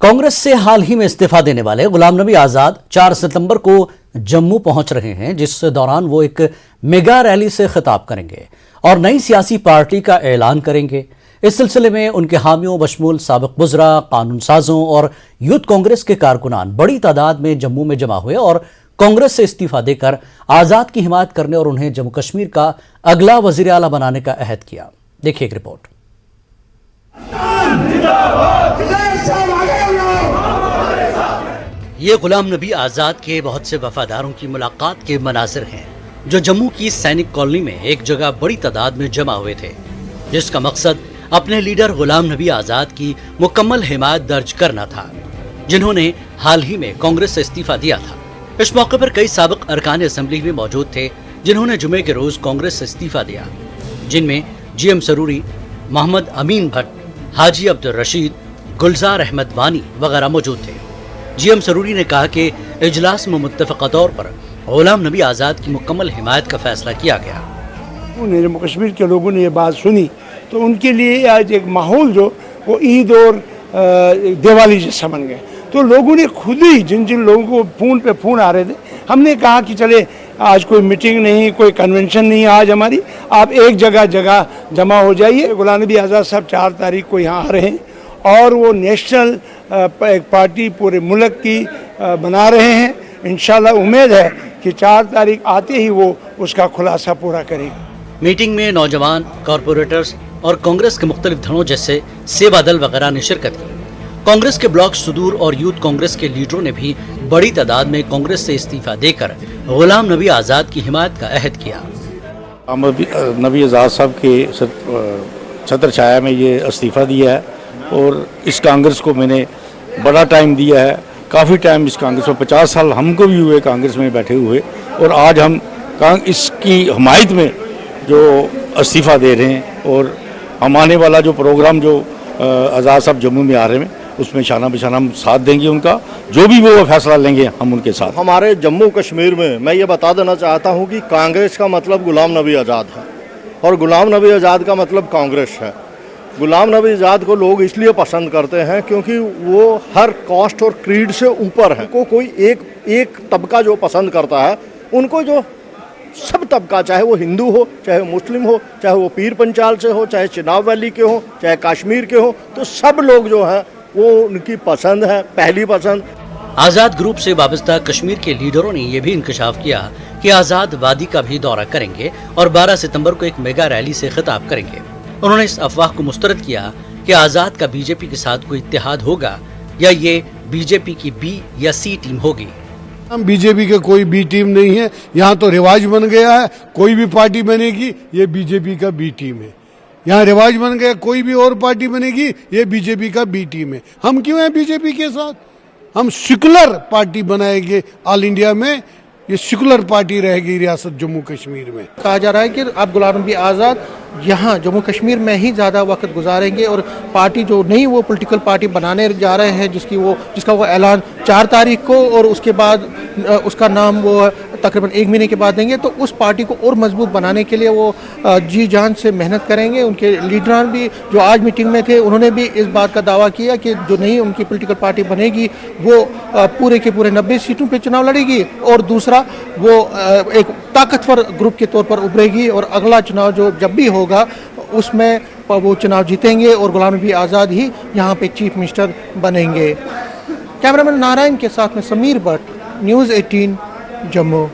कांग्रेस से हाल ही में इस्तीफा देने वाले गुलाम नबी आजाद 4 सितंबर को जम्मू पहुंच रहे हैं, जिस दौरान वो एक मेगा रैली से खिताब करेंगे और नई सियासी पार्टी का ऐलान करेंगे। इस सिलसिले में उनके हामियों बशमूल साबिक वज़रा, कानून साजों और यूथ कांग्रेस के कारकुनान बड़ी तादाद में जम्मू में जमा हुए और कांग्रेस से इस्तीफा देकर आजाद की हिमायत करने और उन्हें जम्मू कश्मीर का अगला वज़ीर आला बनाने का अहद किया। देखिए एक रिपोर्ट। ये गुलाम नबी आजाद के बहुत से वफादारों की मुलाकात के मनाजिर हैं, जो जम्मू की सैनिक कॉलोनी में एक जगह बड़ी तादाद में जमा हुए थे, जिसका मकसद अपने लीडर गुलाम नबी आजाद की मुकम्मल हिमायत दर्ज करना था, जिन्होंने हाल ही में कांग्रेस से इस्तीफा दिया था। इस मौके पर कई साबिक अरकान असेंबली भी मौजूद थे, जिन्होंने जुमे के रोज कांग्रेस से इस्तीफा दिया, जिनमें GM सरूरी, मोहम्मद अमीन भट्ट, हाजी अब्दुल रशीद, गुलजार अहमद वानी वगैरह मौजूद थे। GM सरूरी ने कहा कि इजलास में मुत्तफ़क़ा तौर पर गुलाम नबी आज़ाद की मुकम्मल हिमायत का फैसला किया गया। जम्मू कश्मीर के लोगों ने ये बात सुनी तो उनके लिए आज एक माहौल जो वो ईद और दिवाली जैसा बन गया। तो लोगों ने खुद ही जिन जिन लोगों को फ़ोन पे फ़ोन आ रहे थे, हमने कहा कि चले आज कोई मीटिंग नहीं, कोई कन्वेंशन नहीं है आज हमारी, आप एक जगह जमा हो जाइए। गुलाम नबी आज़ाद साहब 4 तारीख को यहाँ आ रहे हैं और वो नेशनल एक पार्टी पूरे मुल्क की बना रहे हैं। इंशाल्लाह उम्मीद है कि 4 तारीख आते ही वो उसका खुलासा पूरा करेंगे। मीटिंग में नौजवान, कॉरपोरेटर्स और कांग्रेस के मुख्तलिफ धड़ों जैसे सेवा दल वगैरह ने शिरकत की। कांग्रेस के ब्लॉक सुदूर और यूथ कांग्रेस के लीडरों ने भी बड़ी तादाद में कांग्रेस से इस्तीफा देकर गुलाम नबी आज़ाद की हिमायत का अहद किया। नबी आज़ाद साहब के छत्र छाया में ये इस्तीफा दिया है और इस कांग्रेस को मैंने बड़ा टाइम दिया है, काफ़ी टाइम इस कांग्रेस में 50 साल हमको भी हुए कांग्रेस में बैठे हुए, और आज हम इसकी हिमायत में जो इस्तीफ़ा दे रहे हैं और हम आने वाला जो प्रोग्राम जो आज़ाद साहब जम्मू में आ रहे हैं उसमें शाना बिशाना हम साथ देंगे, उनका जो भी वो फैसला लेंगे हम उनके साथ। हमारे जम्मू कश्मीर में मैं ये बता देना चाहता हूँ कि कांग्रेस का मतलब गुलाम नबी आज़ाद है और गुलाम नबी आज़ाद का मतलब कांग्रेस है। गुलाम नबी आज़ाद को लोग इसलिए पसंद करते हैं क्योंकि वो हर कास्ट और क्रीड से ऊपर है। को कोई एक तबका जो पसंद करता है, उनको जो सब तबका, चाहे वो हिंदू हो, चाहे मुस्लिम हो, चाहे वो पीर पंचाल से हो, चाहे चिनाब वैली के हो, चाहे कश्मीर के हो, तो सब लोग जो हैं वो उनकी पसंद है, पहली पसंद। आज़ाद ग्रुप से वाबस्ता कश्मीर के लीडरों ने यह भी इंकशाफ किया कि आज़ाद वादी का भी दौरा करेंगे और 12 सितंबर को एक मेगा रैली से खिताब करेंगे। उन्होंने इस अफवाह को मुस्तरद किया कि आज़ाद का बीजेपी के साथ कोई इत्तेहाद होगा या ये बीजेपी की B या C टीम होगी। हम बीजेपी के कोई B टीम नहीं है, यहाँ तो रिवाज बन गया है कोई भी पार्टी बनेगी ये बीजेपी का B टीम है। यहाँ रिवाज बन गया कोई भी और पार्टी बनेगी ये बीजेपी का B टीम है। हम क्यों हैं बीजेपी के साथ? हम सेकुलर पार्टी बनाएंगे ऑल इंडिया में, ये सेकुलर पार्टी रहेगी रियासत जम्मू कश्मीर में। कहा जा रहा है कि आप गुलाम नबी आज़ाद यहाँ जम्मू कश्मीर में ही ज़्यादा वक्त गुजारेंगे और पार्टी जो नई वो पॉलिटिकल पार्टी बनाने जा रहे हैं जिसका वो ऐलान 4 तारीख को और उसके बाद उसका नाम वो तकरीबन 1 महीने के बाद देंगे। तो उस पार्टी को और मजबूत बनाने के लिए वो जी जान से मेहनत करेंगे। उनके लीडरान भी जो आज मीटिंग में थे उन्होंने भी इस बात का दावा किया कि जो नई उनकी पॉलिटिकल पार्टी बनेगी वो पूरे के पूरे 90 सीटों पे चुनाव लड़ेगी और दूसरा वो एक ताकतवर ग्रुप के तौर पर उभरेगी और अगला चुनाव जो जब भी होगा उसमें वो चुनाव जीतेंगे और गुलाम नबी आज़ाद ही यहाँ पे चीफ मिनिस्टर बनेंगे। कैमरामैन नारायण के साथ में समीर भट्ट, न्यूज़ 18 जम्मू।